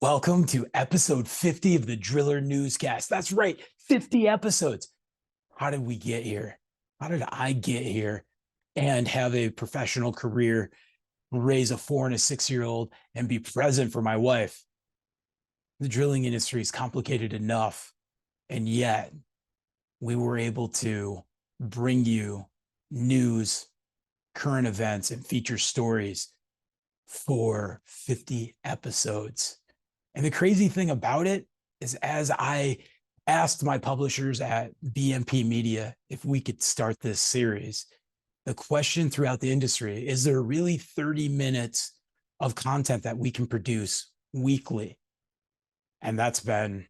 Welcome to episode 50 of the Driller Newscast. That's right, 50 episodes. How did we get here? How did I get here and have a professional career, raise a 4 and a 6-year-old, and be present for my wife? The drilling industry is complicated enough, and yet we were able to bring you news, current events, and feature stories for 50 episodes. And the crazy thing about it is, as I asked my publishers at BMP Media if we could start this series, the question throughout the industry is there really 30 minutes of content that we can produce weekly? And that's been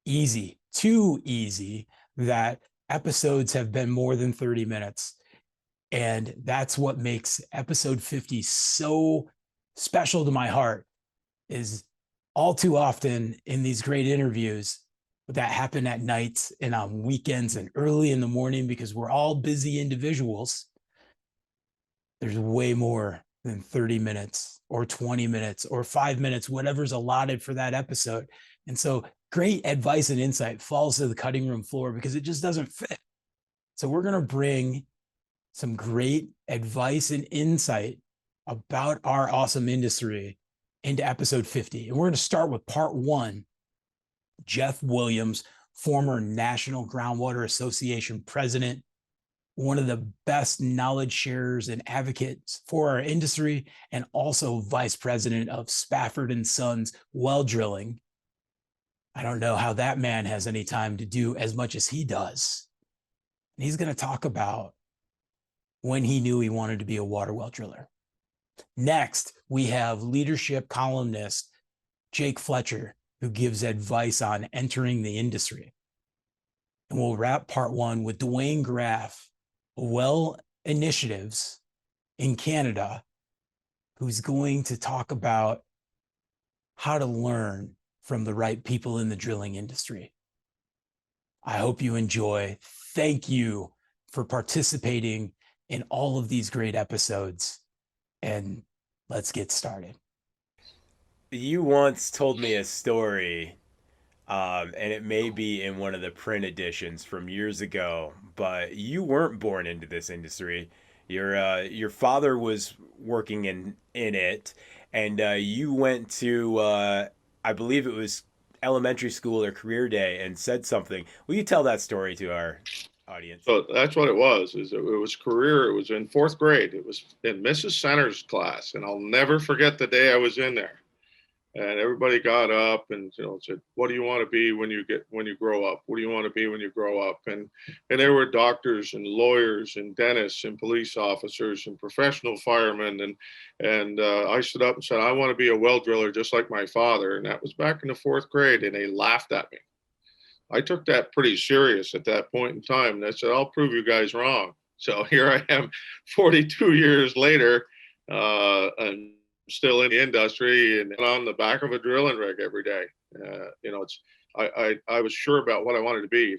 easy, too easy, that episodes have been more than 30 minutes. And that's what makes episode 50 so special to my heart, is all too often in these great interviews that happen at nights and on weekends and early in the morning, because we're all busy individuals, there's way more than 30 minutes or 20 minutes or 5 minutes, whatever's allotted for that episode. And so great advice and insight falls to the cutting room floor because it just doesn't fit. So we're going to bring some great advice and insight about our awesome industry into episode 50. And we're going to start with part 1. Jeff Williams, former National Groundwater Association president, one of the best knowledge sharers and advocates for our industry, and also vice president of Spafford and Sons Well Drilling. I don't know how that man has any time to do as much as he does. And he's going to talk about when he knew he wanted to be a water well driller. Next, we have leadership columnist Jake Fletcher, who gives advice on entering the industry. And we'll wrap part 1 with Dwayne Graff, Well Initiatives in Canada, who's going to talk about how to learn from the right people in the drilling industry. I hope you enjoy. Thank you for participating in all of these great episodes. And let's get started. You once told me a story, and it may be in one of the print editions from years ago, but you weren't born into this industry. Your father was working in it, and you went to I believe it was elementary school or career day and said something. Will you tell that story to our audience? So that's what it was. It was career. It was in 4th grade. It was in Mrs. Center's class, and I'll never forget the day I was in there. And everybody got up and said, "What do you want to be when you grow up? What do you want to be when you grow up?" And there were doctors and lawyers and dentists and police officers and professional firemen. And I stood up and said, "I want to be a well driller just like my father." And that was back in the 4th grade, and they laughed at me. I took that pretty serious at that point in time. And I said, "I'll prove you guys wrong." So here I am 42 years later, and still in the industry and on the back of a drilling rig every day. I was sure about what I wanted to be.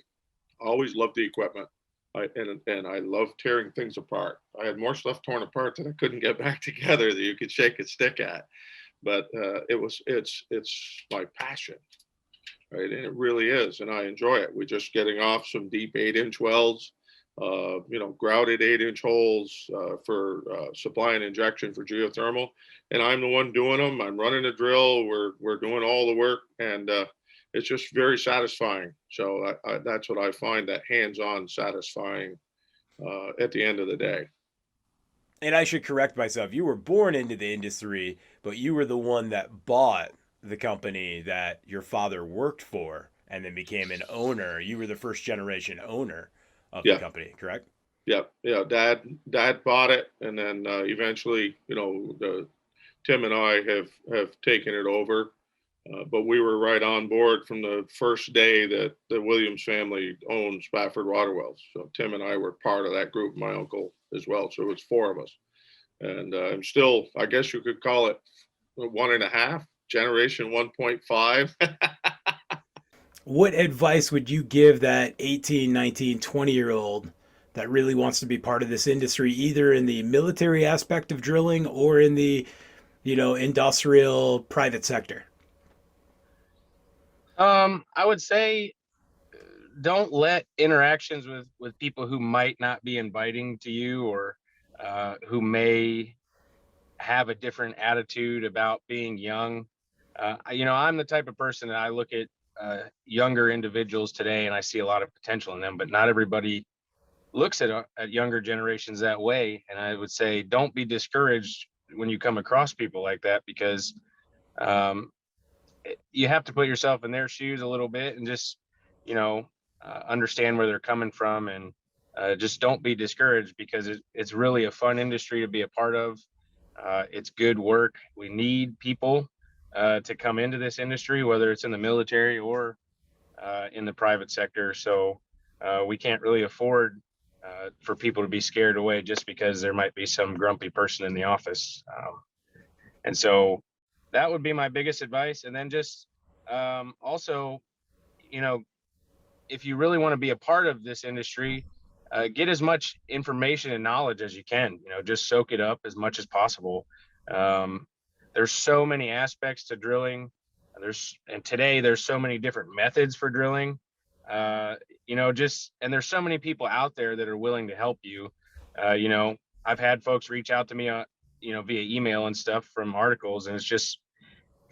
I always loved the equipment. And I love tearing things apart. I had more stuff torn apart that I couldn't get back together that you could shake a stick at. But it's my passion. Right, and it really is, and I enjoy it. We're just getting off some deep 8-inch wells, grouted 8-inch holes for supply and injection for geothermal, and I'm the one doing them. I'm running the drill. We're doing all the work, and it's just very satisfying. So that's what I find, that hands-on satisfying at the end of the day. And I should correct myself. You were born into the industry, but you were the one that bought the company that your father worked for and then became an owner. You were the first generation owner of the Yeah. company, correct? Yeah. Dad bought it, and then eventually, Tim and I have taken it over. But we were right on board from the first day that the Williams family owned Spafford Water Wells. So Tim and I were part of that group, my uncle as well. So it was 4 of us. And I'm still, I guess you could call it 1.5, generation 1.5. What advice would you give that 18, 19, 20-year-old that really wants to be part of this industry, either in the military aspect of drilling or in the industrial private sector? I would say don't let interactions with people who might not be inviting to you, or who may have a different attitude about being young. I'm the type of person that I look at younger individuals today, and I see a lot of potential in them, but not everybody looks at younger generations that way. And I would say don't be discouraged when you come across people like that, because um, you have to put yourself in their shoes a little bit and just, you know, understand where they're coming from, and just don't be discouraged, because it's really a fun industry to be a part of. It's good work. We need people to come into this industry, whether it's in the military or in the private sector. So we can't really afford for people to be scared away just because there might be some grumpy person in the office. And so that would be my biggest advice. And then just also, you know, if you really want to be a part of this industry, get as much information and knowledge as you can. Just soak it up as much as possible. Um, there's so many aspects to drilling. And today there's so many different methods for drilling. And there's so many people out there that are willing to help you. I've had folks reach out to me, via email and stuff from articles, and it's just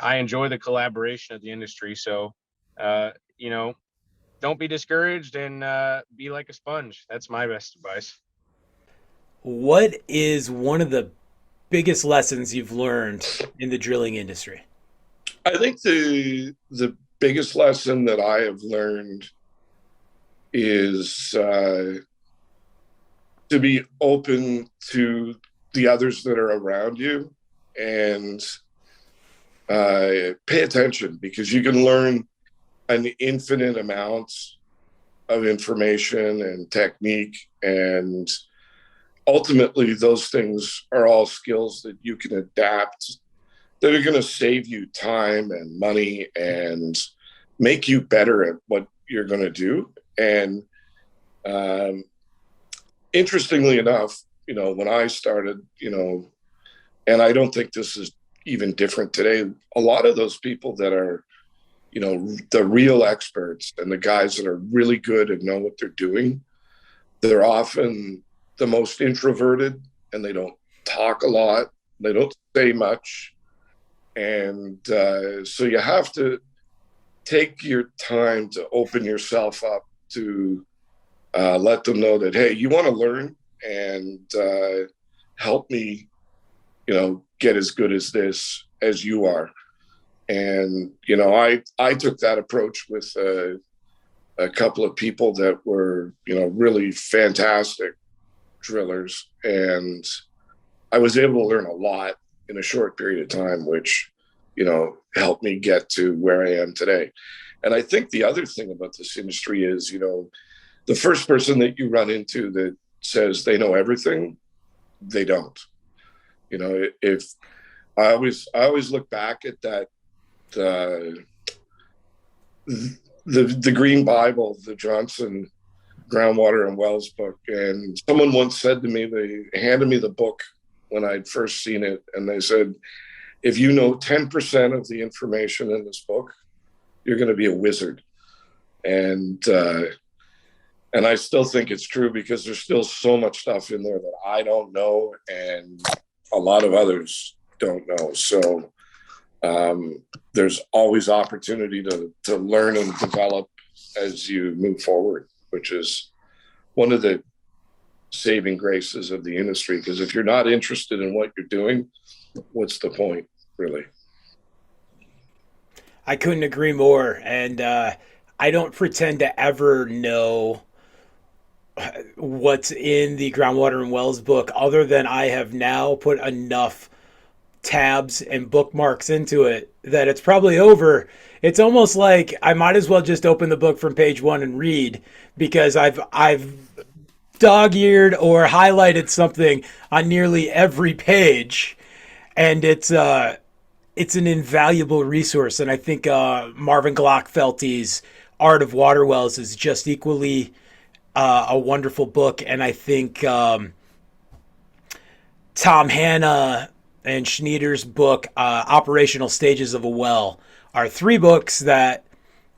I enjoy the collaboration of the industry. So, uh, you know, don't be discouraged, and be like a sponge. That's my best advice. What is one of the biggest lessons you've learned in the drilling industry? I think the biggest lesson that I have learned is to be open to the others that are around you, and pay attention, because you can learn an infinite amount of information and technique, and ultimately those things are all skills that you can adapt, that are going to save you time and money and make you better at what you're going to do. And interestingly enough, when I started, and I don't think this is even different today, a lot of those people that are, the real experts and the guys that are really good and know what they're doing, they're often the most introverted, and they don't talk a lot. They don't say much. And so you have to take your time to open yourself up to let them know that, hey, you want to learn, and help me, get as good as this as you are. And, I took that approach with a couple of people that were, really fantastic drillers. And I was able to learn a lot in a short period of time, which, helped me get to where I am today. And I think the other thing about this industry is, the first person that you run into that says they know everything, they don't. If I always look back at that, the Green Bible, the Johnson Groundwater and Wells book, and someone once said to me, they handed me the book when I'd first seen it, and they said, if you know 10% of the information in this book, you're going to be a wizard. And I still think it's true, because there's still so much stuff in there that I don't know, and a lot of others don't know. So there's always opportunity to learn and develop as you move forward, which is one of the saving graces of the industry. Because if you're not interested in what you're doing, what's the point, really? I couldn't agree more. And I don't pretend to ever know what's in the Groundwater and Wells book, other than I have now put enough tabs and bookmarks into it that it's probably over. It's almost like I might as well just open the book from page one and read, because I've dog-eared or highlighted something on nearly every page, and it's an invaluable resource. And I think Marvin Glockfelty's Art of Water Wells is just equally a wonderful book. And I think Tom Hanna and Schneider's book, Operational Stages of a Well, are three books that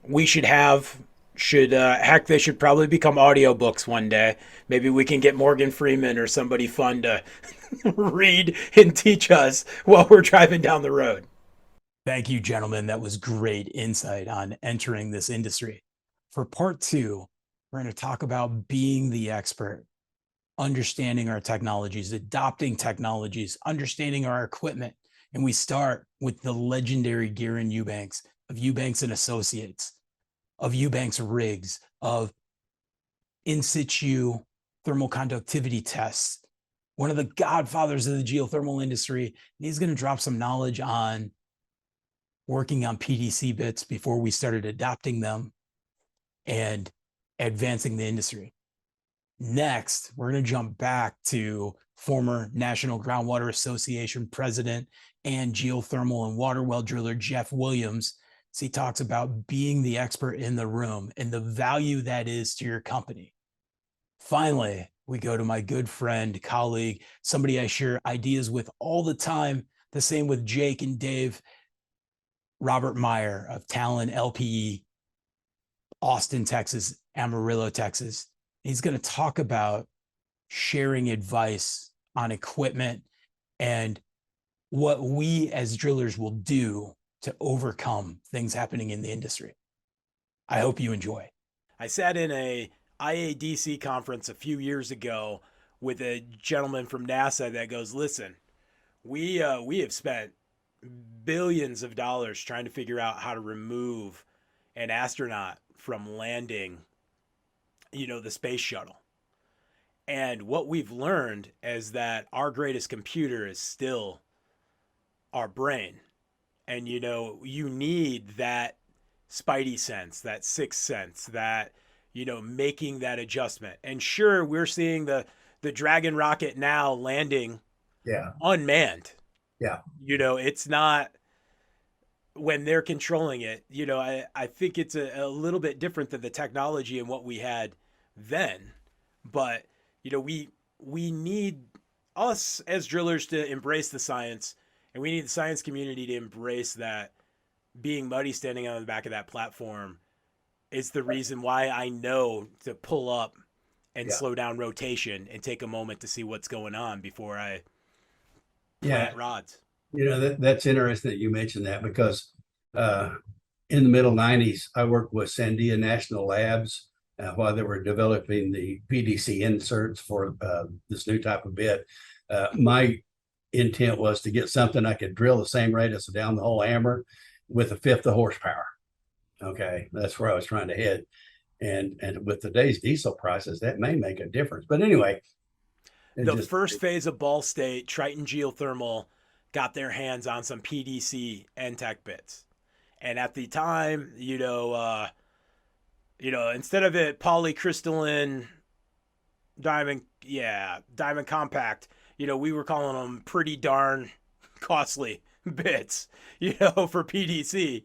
we heck, they should probably become audiobooks one day. Maybe we can get Morgan Freeman or somebody fun to read and teach us while we're driving down the road. Thank you, gentlemen. That was great insight on entering this industry. For part two, we're going to talk about being the expert, understanding our technologies, adopting technologies, understanding our equipment. And we start with the legendary Garen Eubanks of Eubanks and Associates, of Eubanks rigs, of in situ thermal conductivity tests, one of the godfathers of the geothermal industry. And he's going to drop some knowledge on working on PDC bits before we started adopting them and advancing the industry. Next, we're going to jump back to former National Groundwater Association president and geothermal and water well driller Jeff Williams. So he talks about being the expert in the room and the value that is to your company. Finally, we go to my good friend, colleague, somebody I share ideas with all the time, the same with Jake and Dave, Robert Meyer of Talon LPE, Austin, Texas, Amarillo, Texas. He's going to talk about sharing advice on equipment and what we as drillers will do to overcome things happening in the industry. I hope you enjoy. I sat in a IADC conference a few years ago with a gentleman from NASA that goes, listen, we have spent billions of dollars trying to figure out how to remove an astronaut from landing, the space shuttle. And what we've learned is that our greatest computer is still our brain. And, you need that spidey sense, that sixth sense, that, making that adjustment. And sure, we're seeing the Dragon rocket now landing unmanned. Yeah. It's not when they're controlling it, I think it's a little bit different than the technology and what we had then. But, we need us as drillers to embrace the science, and we need the science community to embrace that being muddy standing on the back of that platform is the reason why I know to pull up and slow down rotation and take a moment to see what's going on before I plant rods. That's interesting that you mentioned that, because in the middle 90s, I worked with Sandia National Labs while they were developing the PDC inserts for this new type of bit. My intent was to get something I could drill the same rate as a down the hole hammer with a fifth of horsepower. Okay, that's where I was trying to head. And with today's diesel prices, that may make a difference. But anyway, first phase of Ball State, Triton Geothermal got their hands on some PDC NTEC bits. And at the time, instead of it polycrystalline diamond compact, we were calling them pretty darn costly bits, for PDC.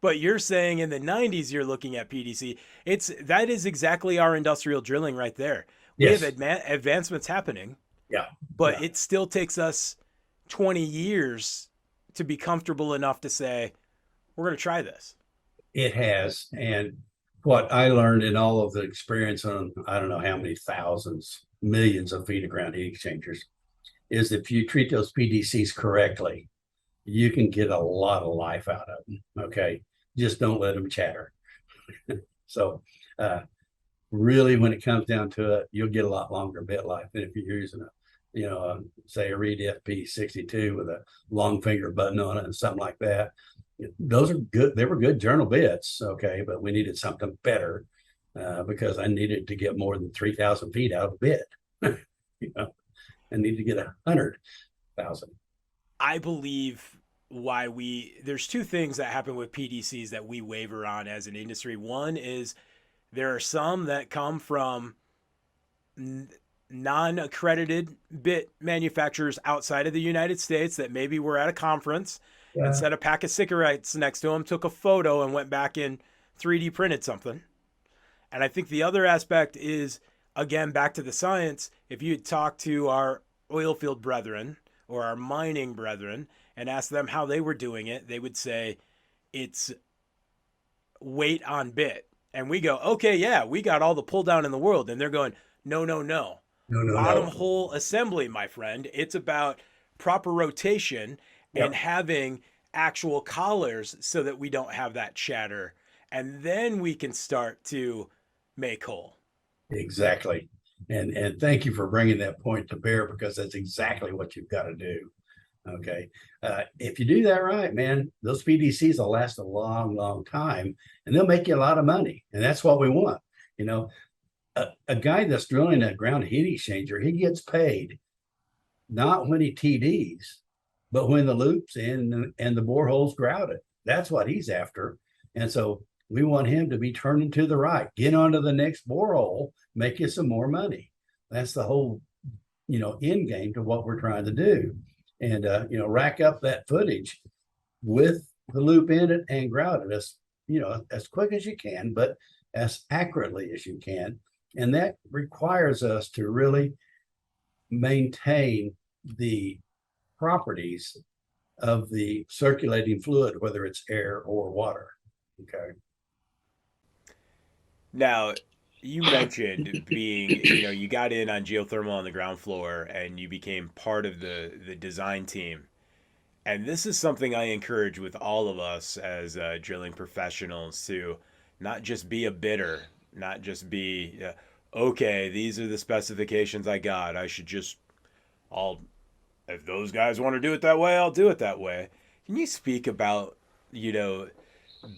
But you're saying in the 90s, you're looking at PDC. That is exactly our industrial drilling right there. We have advancements happening. Yeah. But it still takes us 20 years to be comfortable enough to say, we're going to try this. It has. And what I learned in all of the experience on, I don't know how many thousands, millions of feet of ground heat exchangers, is if you treat those PDCs correctly, you can get a lot of life out of them. Okay. Just don't let them chatter. So, really, when it comes down to it, you'll get a lot longer bit life than if you're using say a Reed FP62 with a long finger button on it and something like that. Those are good. They were good journal bits. Okay. But we needed something better because I needed to get more than 3,000 feet out of a bit. I need to get 100,000. I believe there's two things that happen with PDCs that we waver on as an industry. One is there are some that come from non-accredited bit manufacturers outside of the United States that maybe were at a conference and set a pack of cigarettes next to them, took a photo and went back and 3D printed something. And I think the other aspect is, again, back to the science. If you talk to our oil field brethren or our mining brethren and ask them how they were doing it, they would say it's weight on bit. And we go, okay, yeah, we got all the pull down in the world. And they're going, no, no, no. Bottom No. hole assembly, my friend. It's about proper rotation Yep. and having actual collars so that we don't have that chatter. And then we can start to make hole. Exactly. And thank you for bringing that point to bear, because that's exactly what you've got to do. Okay. If you do that right, man, those PDCs will last a long, long time, and they'll make you a lot of money. And that's what we want. You know, a guy that's drilling a ground heat exchanger, he gets paid not when he TDs, but when the loop's in and the borehole's grouted. That's what he's after. And so we want him to be turning to the right, get onto the next borehole, make you some more money. That's the whole, end game to what we're trying to do. And, rack up that footage with the loop in it and grout it as quick as you can, but as accurately as you can. And that requires us to really maintain the properties of the circulating fluid, whether it's air or water. Okay. Now, you mentioned being, you got in on geothermal on the ground floor and you became part of the design team. And this is something I encourage with all of us as drilling professionals to not just be a bidder, not just be, okay, these are the specifications I got. I should just, if those guys want to do it that way, I'll do it that way. Can you speak about,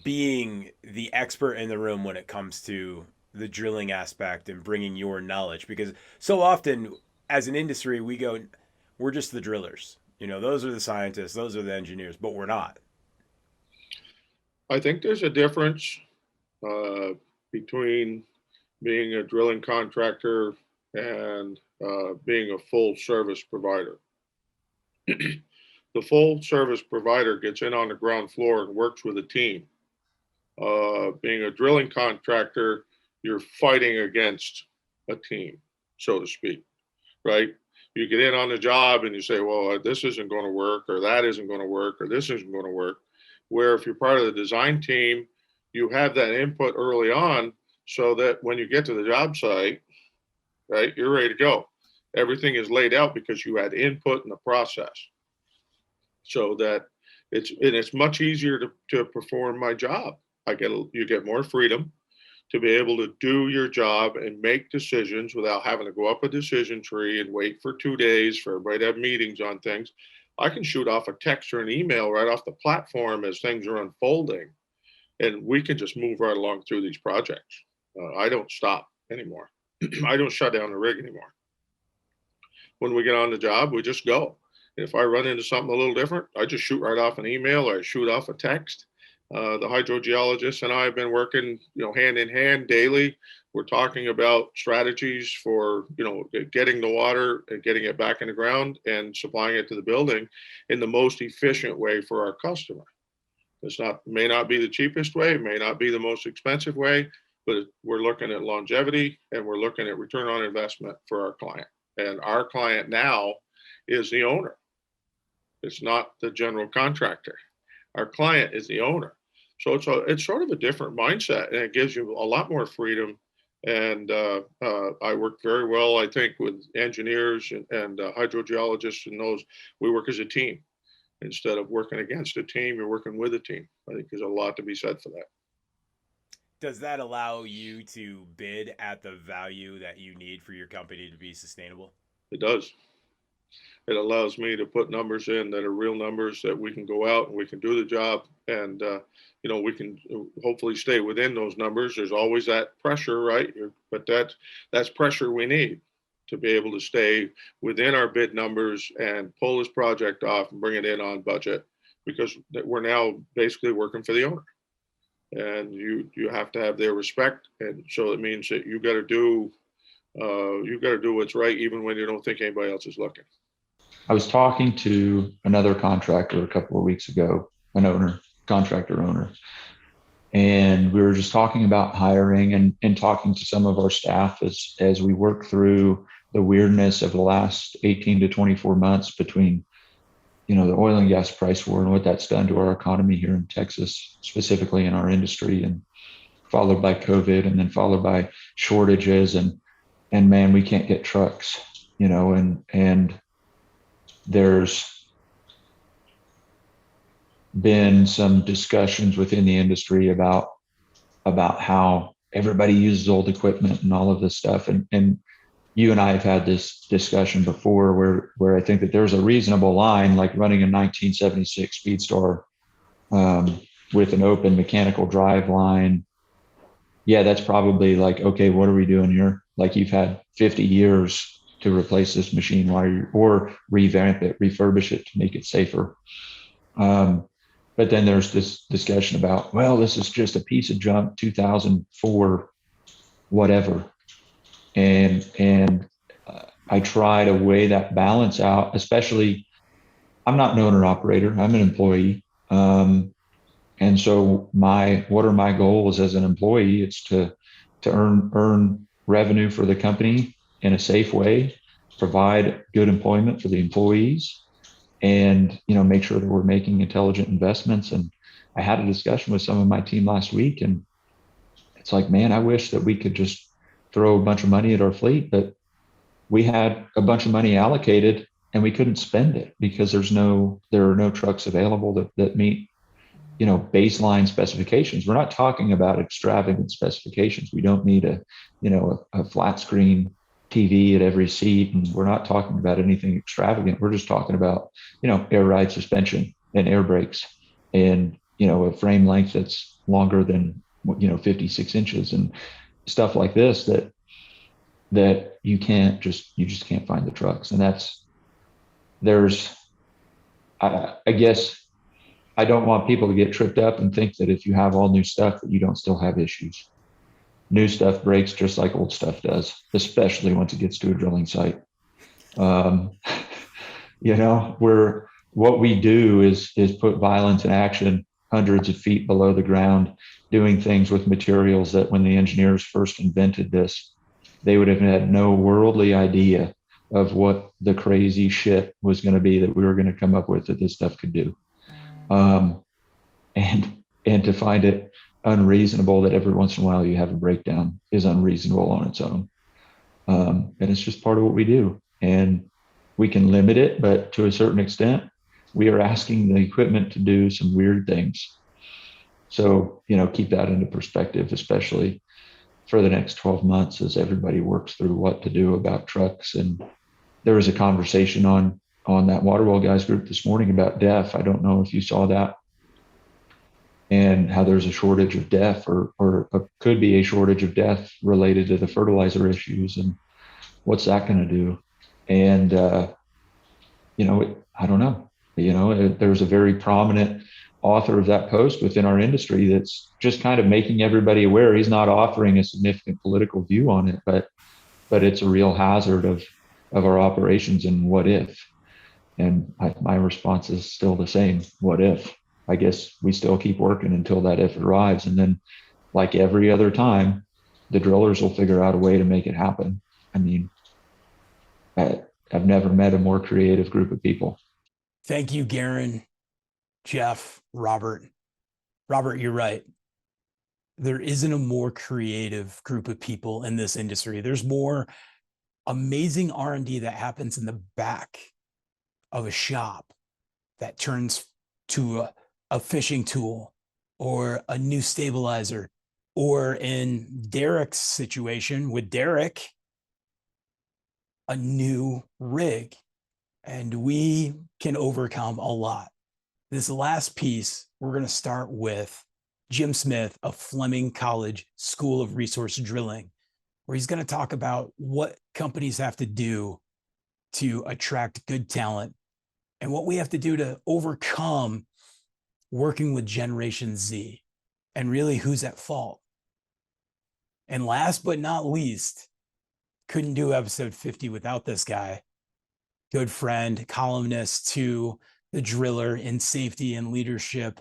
being the expert in the room when it comes to the drilling aspect and bringing your knowledge? Because so often as an industry, we go, we're just the drillers. Those are the scientists, those are the engineers, but we're not. I think there's a difference between being a drilling contractor and being a full service provider. The full service provider gets in on the ground floor and works with a team. Being a drilling contractor, you're fighting against a team, so to speak, right? You get in on the job and you say, well, this isn't going to work, or that isn't going to work, or this isn't going to work. Where if you're part of the design team, you have that input early on so that when you get to the job site, right, you're ready to go. Everything is laid out because you had input in the process. So that it's much easier to perform my job. You get more freedom to be able to do your job and make decisions without having to go up a decision tree and wait for 2 days for everybody to have meetings on things. I can shoot off a text or an email right off the platform as things are unfolding, and we can just move right along through these projects. I don't stop anymore. I don't shut down the rig anymore. When we get on the job, we just go. If I run into something a little different, I just shoot right off an email or I shoot off a text. The hydrogeologist and I have been working, hand in hand daily. We're talking about strategies for, getting the water and getting it back in the ground and supplying it to the building in the most efficient way for our customer. May not be the cheapest way, may not be the most expensive way, but we're looking at longevity and we're looking at return on investment for our client. And our client now is the owner. It's not the general contractor. Our client is the owner. So it's sort of a different mindset, and it gives you a lot more freedom. And I work very well, I think, with engineers and hydrogeologists, and those. We work as a team. Instead of working against a team, you're working with a team. I think there's a lot to be said for that. Does that allow you to bid at the value that you need for your company to be sustainable? It does. It allows me to put numbers in that are real numbers that we can go out and we can do the job, and we can hopefully stay within those numbers. There's always that pressure, right? But that's pressure we need to be able to stay within our bid numbers and pull this project off and bring it in on budget, because we're now basically working for the owner, and you have to have their respect. And so it means that you got to do what's right even when you don't think anybody else is looking. I was talking to another contractor a couple of weeks ago, contractor owner, and we were just talking about hiring and talking to some of our staff as we work through the weirdness of the last 18 to 24 months between the oil and gas price war and what that's done to our economy here in Texas, specifically in our industry, and followed by COVID, and then followed by shortages, and man, we can't get trucks, and there's been some discussions within the industry about how everybody uses old equipment and all of this stuff. And you and I have had this discussion before where I think that there's a reasonable line, like running a 1976 Speedstar with an open mechanical drive line. Yeah, that's probably like, okay, what are we doing here? Like, you've had 50 years to replace this machine or revamp it, refurbish it to make it safer. But then there's this discussion about, well, this is just a piece of junk, 2004, whatever. And I try to weigh that balance out, especially I'm not an owner operator, I'm an employee. And so what are my goals as an employee? It's to earn revenue for the company in a safe way, provide good employment for the employees, and make sure that we're making intelligent investments. And I had a discussion with some of my team last week, and it's like, man, I wish that we could just throw a bunch of money at our fleet, but we had a bunch of money allocated and we couldn't spend it because there are no trucks available that meet baseline specifications. We're not talking about extravagant specifications. We don't need a flat screen TV at every seat, and we're not talking about anything extravagant. We're just talking about air ride suspension and air brakes, and a frame length that's longer than 56 inches and stuff like this that you just can't find the trucks. And I guess I don't want people to get tripped up and think that if you have all new stuff that you don't still have issues. New stuff breaks just like old stuff does, especially once it gets to a drilling site. What we do is put violence in action hundreds of feet below the ground, doing things with materials that when the engineers first invented this, they would have had no worldly idea of what the crazy shit was going to be that we were going to come up with that this stuff could do. And to find it unreasonable that every once in a while you have a breakdown is unreasonable on its own. And it's just part of what we do. And we can limit it, but to a certain extent, we are asking the equipment to do some weird things. So, keep that into perspective, especially for the next 12 months as everybody works through what to do about trucks. And there was a conversation on that Waterwell guys group this morning about DEF. I don't know if you saw that, and how there's a shortage of DEF or could be a shortage of DEF related to the fertilizer issues, and what's that going to do? And, I don't know, there's a very prominent author of that post within our industry that's just kind of making everybody aware. He's not offering a significant political view on it, but it's a real hazard of our operations. And what if? And my response is still the same. What if? I guess we still keep working until that if arrives. And then, like every other time, the drillers will figure out a way to make it happen. I mean, I've never met a more creative group of people. Thank you, Garen, Jeff, Robert. Robert, you're right. There isn't a more creative group of people in this industry. There's more amazing R&D that happens in the back of a shop that turns to a fishing tool or a new stabilizer, or in Derek's situation with Derek, a new rig. And we can overcome a lot. This last piece, we're going to start with Jim Smith of Fleming College School of Resource Drilling, where he's going to talk about what companies have to do to attract good talent and what we have to do to overcome working with Generation Z, and really who's at fault. And last but not least, couldn't do episode 50 without this guy, good friend, columnist to the Driller in Safety and Leadership,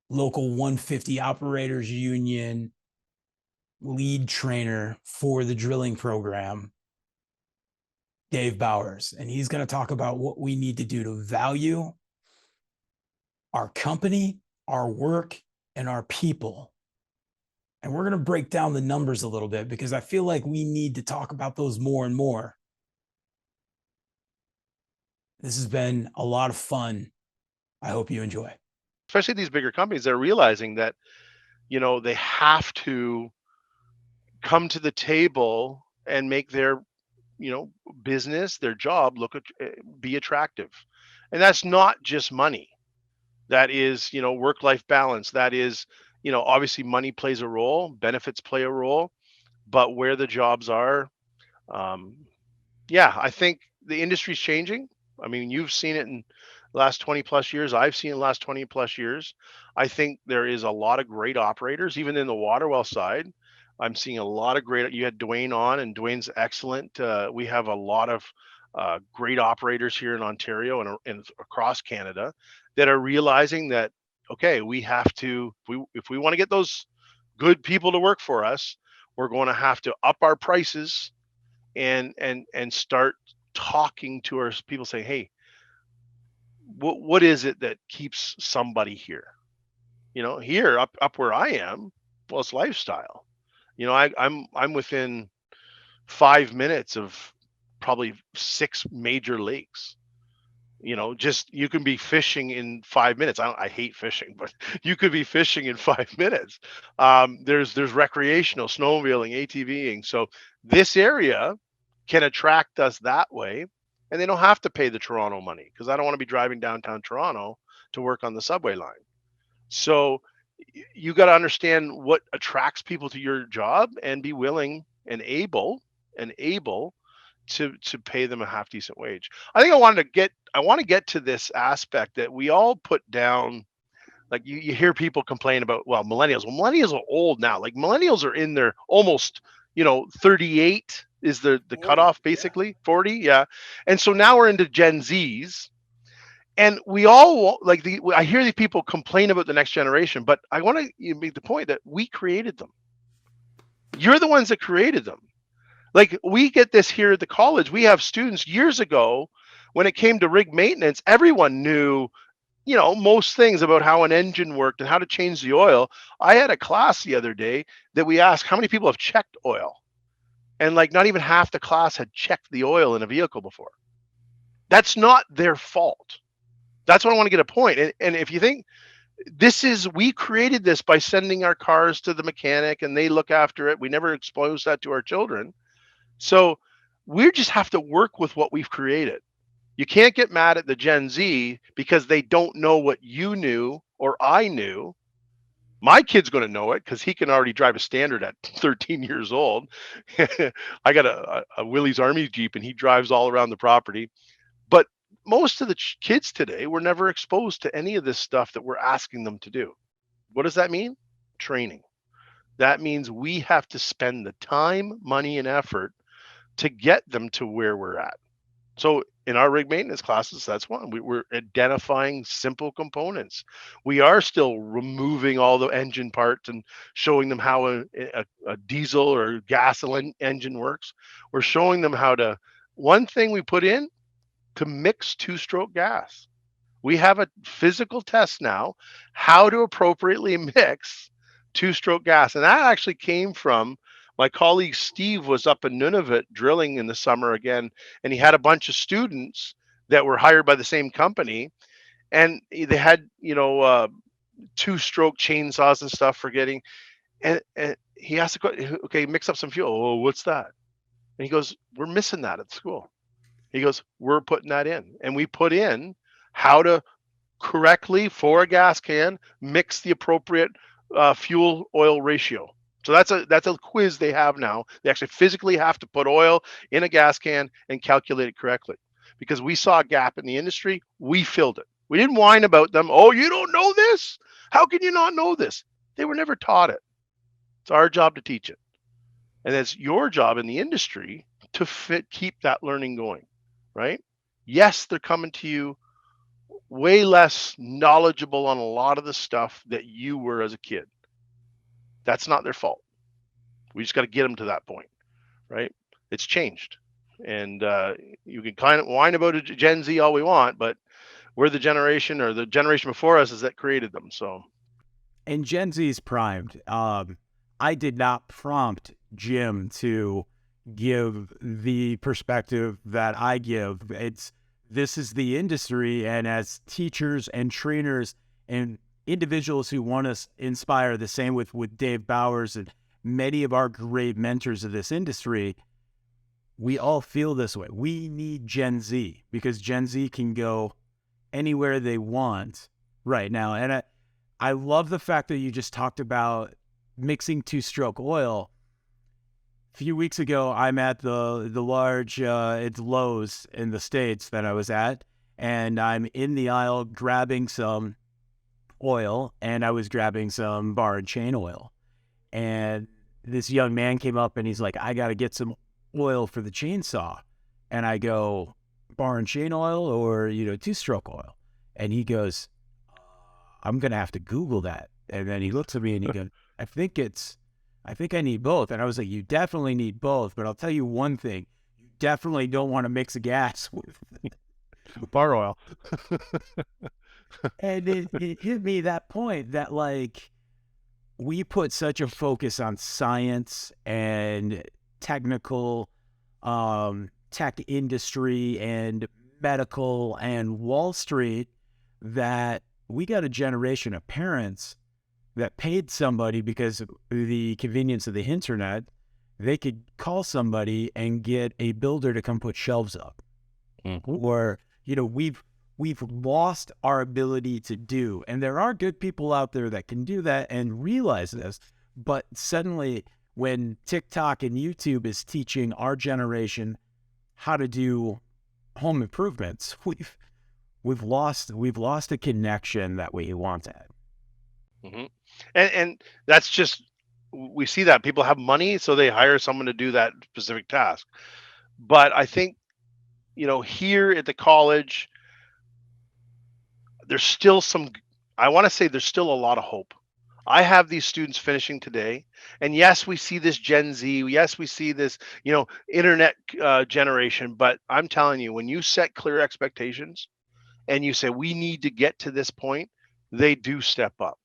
Local 150 Operators Union, lead trainer for the drilling program, Dave Bowers. And he's going to talk about what we need to do to value our company, our work, and our people. And we're going to break down the numbers a little bit because I feel like we need to talk about those more and more. This has been a lot of fun. I hope you enjoy. Especially these bigger companies, they're realizing that, they have to come to the table and make their, business, their job be attractive. And that's not just money. That is, work-life balance. That is, obviously money plays a role, benefits play a role, but where the jobs are, I think the industry's changing. I mean, you've seen it in the last 20 plus years. I've seen it in the last 20 plus years. I think there is a lot of great operators, even in the water well side. I'm seeing a lot of great. You had Dwayne on, and Dwayne's excellent. We have a lot of great operators here in Ontario and across Canada that are realizing that, okay, we have to, if we want to get those good people to work for us, we're going to have to up our prices and start talking to our people, saying, hey, what is it that keeps somebody here? Here up where I am, well, it's lifestyle. I'm within 5 minutes of probably 6 major lakes. Just you can be fishing in 5 minutes. I hate fishing, but you could be fishing in 5 minutes. There's recreational snowmobiling, ATVing. So this area can attract us that way, and they don't have to pay the Toronto money, because I don't want to be driving downtown Toronto to work on the subway line. So you got to understand what attracts people to your job and be willing and able to pay them a half decent wage. I think I want to get to this aspect that we all put down. Like you hear people complain about, well, millennials. Well, millennials are old now. Like millennials are in their almost, 38 is the 40, cutoff, basically. Yeah. 40, yeah. And so now we're into Gen Zs. And we all I hear these people complain about the next generation, but I want to make the point that we created them. You're the ones that created them. Like we get this here at the college. We have students years ago, when it came to rig maintenance, everyone knew, most things about how an engine worked and how to change the oil. I had a class the other day that we asked how many people have checked oil. And not even half the class had checked the oil in a vehicle before. That's not their fault. That's what I want to get a point. And if you think we created this by sending our cars to the mechanic and they look after it. We never expose that to our children. So we just have to work with what we've created. You can't get mad at the Gen Z because they don't know what you knew or I knew. My kid's going to know it because he can already drive a standard at 13 years old. I got a Willys Army Jeep and he drives all around the property. But most of the kids today were never exposed to any of this stuff that we're asking them to do. What does that mean? Training. That means we have to spend the time, money, and effort to get them to where we're at. So in our rig maintenance classes, that's one. We're identifying simple components. We are still removing all the engine parts and showing them how a diesel or gasoline engine works. We're showing them one thing we put in, to mix two-stroke gas. We have a physical test now, how to appropriately mix two-stroke gas. And that actually came from my colleague Steve was up in Nunavut drilling in the summer again, and he had a bunch of students that were hired by the same company, and they had, two-stroke chainsaws and stuff for getting, and he asked the question, okay, mix up some fuel. Oh, what's that? And he goes, we're missing that at school. He goes, we're putting that in. And we put in how to correctly, for a gas can, mix the appropriate fuel oil ratio. So that's a quiz they have now. They actually physically have to put oil in a gas can and calculate it correctly. Because we saw a gap in the industry, we filled it. We didn't whine about them. Oh, you don't know this? How can you not know this? They were never taught it. It's our job to teach it. And it's your job in the industry to keep that learning going. Right? Yes, they're coming to you way less knowledgeable on a lot of the stuff that you were as a kid. That's not their fault. We just got to get them to that point, right? It's changed. And you can kind of whine about a Gen Z all we want, but we're the generation, or the generation before us, is that created them. So, And Gen Z is primed. I did not prompt Jim to give the perspective that I give. This is the industry, and as teachers and trainers and individuals who want to inspire, the same with Dave Bowers and many of our great mentors of this industry, we all feel this way. We need Gen Z because Gen Z can go anywhere they want right now. And I love the fact that you just talked about mixing two-stroke oil. A few weeks ago, I'm at the large, it's Lowe's in the States that I was at, and I'm in the aisle grabbing some oil, and I was grabbing some bar and chain oil. And this young man came up and he's like, I got to get some oil for the chainsaw. And I go, bar and chain oil or, two-stroke oil? And he goes, I'm going to have to Google that. And then he looks at me and he goes, I think I need both. And I was like, you definitely need both, but I'll tell you one thing. You definitely don't want to mix a gas with bar oil. And it hit me that point that, like, we put such a focus on science and technical, tech industry and medical and Wall Street that we got a generation of parents that paid somebody because of the convenience of the internet. They could call somebody and get a builder to come put shelves up. Mm-hmm. Or, we've lost our ability to do. And there are good people out there that can do that and realize this. But suddenly when TikTok and YouTube is teaching our generation how to do home improvements, we've lost a connection that we once had. Mm-hmm. And that's just, we see that people have money, so they hire someone to do that specific task. But I think, here at the college, there's still I want to say there's still a lot of hope. I have these students finishing today, and yes, we see this Gen Z. Yes, we see this, internet generation. But I'm telling you, when you set clear expectations and you say, we need to get to this point, they do step up.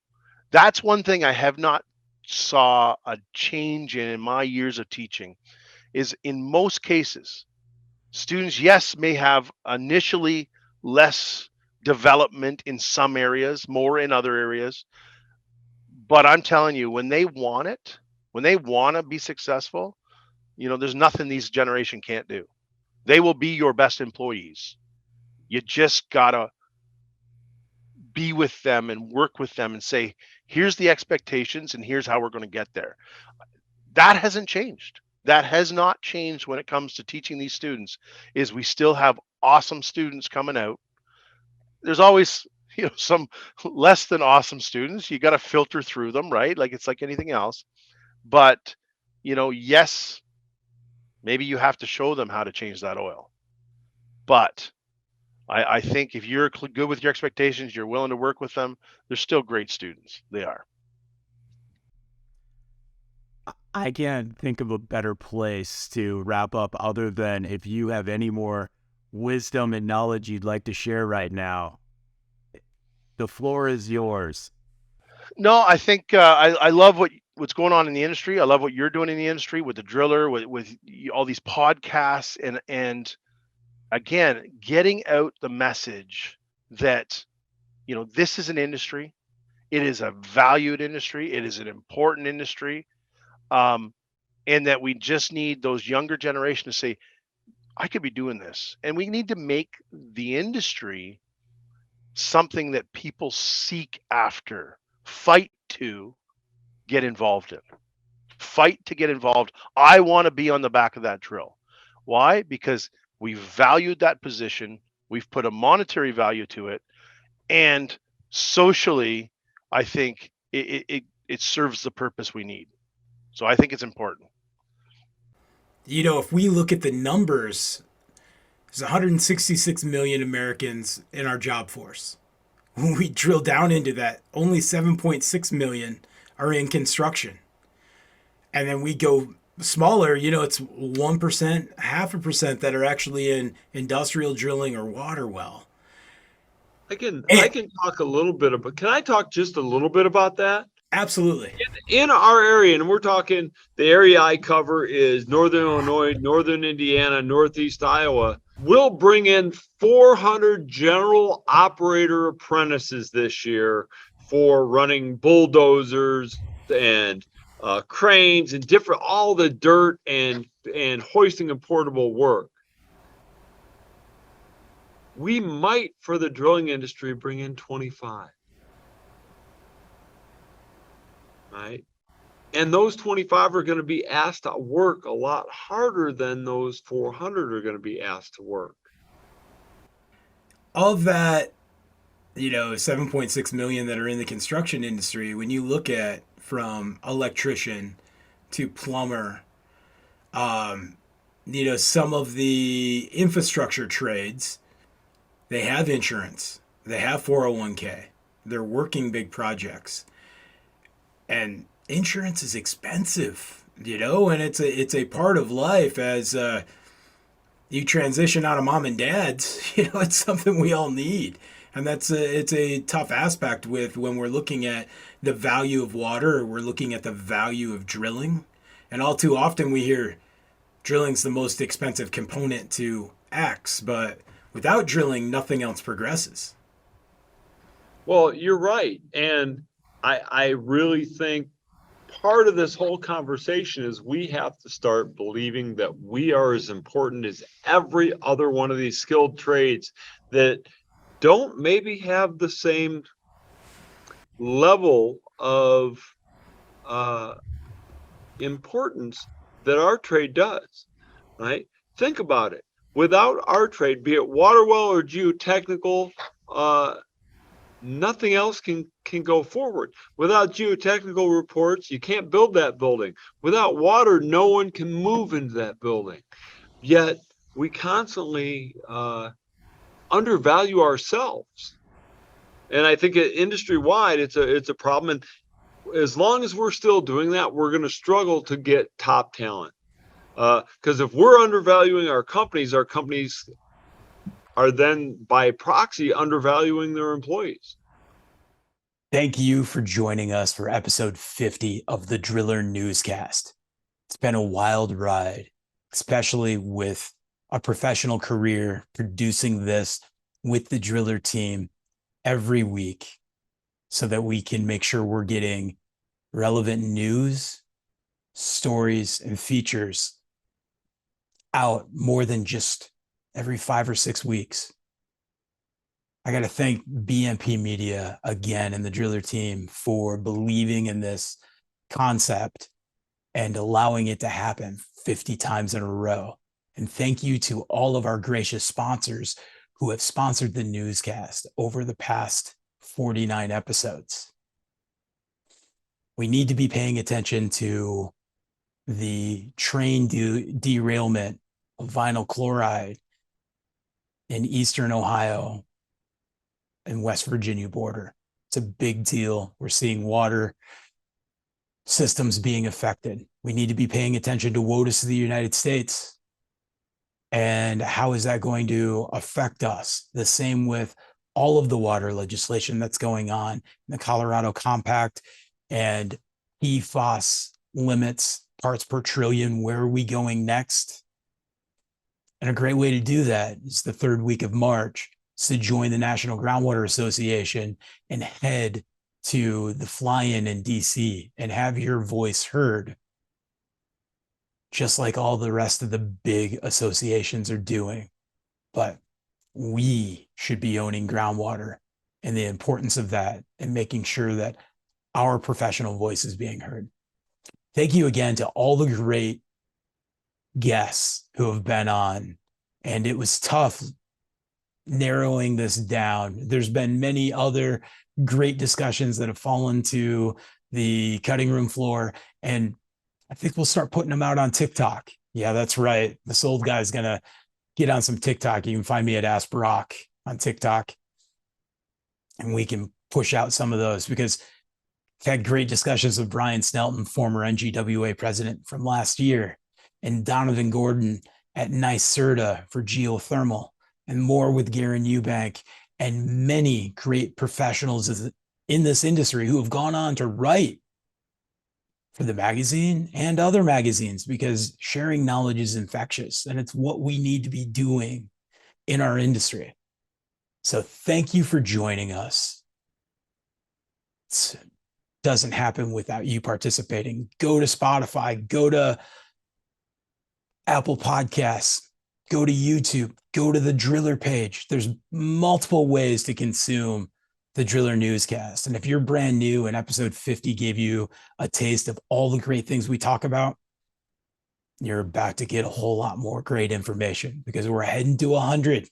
That's one thing I have not saw a change in my years of teaching, is in most cases, students, yes, may have initially less development in some areas, more in other areas. But I'm telling you, when they want it, when they want to be successful, there's nothing these generation can't do. They will be your best employees. You just gotta be with them and work with them and say, here's the expectations and here's how we're going to get there. That hasn't changed. That has not changed when it comes to teaching these students. Is we still have awesome students coming out. There's always, some less than awesome students. You got to filter through them, right? Like it's like anything else. But, yes, maybe you have to show them how to change that oil. But I think if you're good with your expectations, you're willing to work with them, they're still great students. They are. I can't think of a better place to wrap up other than if you have any more wisdom and knowledge you'd like to share right now. The floor is yours. No, I think I love what's going on in the industry. I love what you're doing in the industry with the driller, with all these podcasts, and again, getting out the message that, this is an industry. It is a valued industry. It is an important industry. And that we just need those younger generations to say, I could be doing this. And we need to make the industry something that people seek after, fight to get involved in. Fight to get involved. I want to be on the back of that drill. Why? Because we've valued that position. We've put a monetary value to it. And socially, I think it serves the purpose we need. So I think it's important. If we look at the numbers, there's 166 million Americans in our job force. When we drill down into that, only 7.6 million are in construction. And then we go smaller, it's 1%, 0.5% that are actually in industrial drilling or water well. I can And- talk a little bit about, can I talk just a little bit about that? Absolutely. In our area, and we're talking, the area I cover is Northern Illinois, Northern Indiana, Northeast Iowa. We'll bring in 400 general operator apprentices this year for running bulldozers and cranes and all the dirt and hoisting and portable work. We might, for the drilling industry, bring in 25. Right? And those 25 are going to be asked to work a lot harder than those 400 are going to be asked to work. Of that, 7.6 million that are in the construction industry, when you look at from electrician to plumber, some of the infrastructure trades, they have insurance, they have 401k, they're working big projects, and insurance is expensive, and it's a part of life as you transition out of mom and dad's. It's something we all need, and it's a tough aspect with when we're looking at the value of water, or we're looking at the value of drilling, and all too often we hear drilling's the most expensive component to X, but without drilling, nothing else progresses. Well, you're right. And I really think part of this whole conversation is we have to start believing that we are as important as every other one of these skilled trades that don't maybe have the same level of importance that our trade does, right? Think about it. Without our trade, be it water well or geotechnical, nothing else can go forward. Without geotechnical reports, you can't build that building. Without water, no one can move into that building. Yet we constantly undervalue ourselves, and I think industry wide, it's a problem. And as long as we're still doing that, we're going to struggle to get top talent. Because if we're undervaluing our companies are then by proxy undervaluing their employees. Thank you for joining us for episode 50 of the Driller Newscast. It's been a wild ride, especially with a professional career producing this with the Driller team every week so that we can make sure we're getting relevant news, stories, and features out more than just every 5 or 6 weeks. I got to thank BMP Media again and the Driller team for believing in this concept and allowing it to happen 50 times in a row. And thank you to all of our gracious sponsors who have sponsored the newscast over the past 49 episodes. We need to be paying attention to the train derailment of vinyl chloride in Eastern Ohio and West Virginia border. It's a big deal. We're seeing water systems being affected. We need to be paying attention to WOTUS of the United States. And how is that going to affect us? The same with all of the water legislation that's going on in the Colorado Compact and PFAS limits, parts per trillion. Where are we going next? And a great way to do that is the third week of March, is to join the National Groundwater Association and head to the fly-in in DC and have your voice heard, just like all the rest of the big associations are doing. But we should be owning groundwater and the importance of that and making sure that our professional voice is being heard. Thank you again to all the great guests who have been on. And it was tough narrowing this down. There's been many other great discussions that have fallen to the cutting room floor, and I think we'll start putting them out on TikTok. Yeah, that's right. This old guy's going to get on some TikTok. You can find me at Ask Brock on TikTok, and we can push out some of those because I've had great discussions with Brian Snelton, former NGWA president from last year, and Donovan Gordon at NYSERDA for geothermal, and more with Garen Eubank and many great professionals in this industry who have gone on to write for the magazine and other magazines, because sharing knowledge is infectious and it's what we need to be doing in our industry. So thank you for joining us. It doesn't happen without you participating. Go to Spotify, go to Apple Podcasts, go to YouTube, go to the Driller page. There's multiple ways to consume the Driller Newscast. And if you're brand new and episode 50 gave you a taste of all the great things we talk about, you're about to get a whole lot more great information, because we're heading to 100.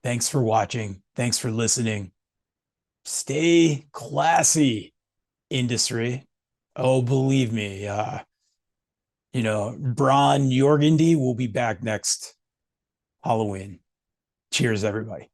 Thanks for watching. Thanks for listening. Stay classy, industry. Oh, believe me, Brock Yordy will be back next Halloween. Cheers, everybody.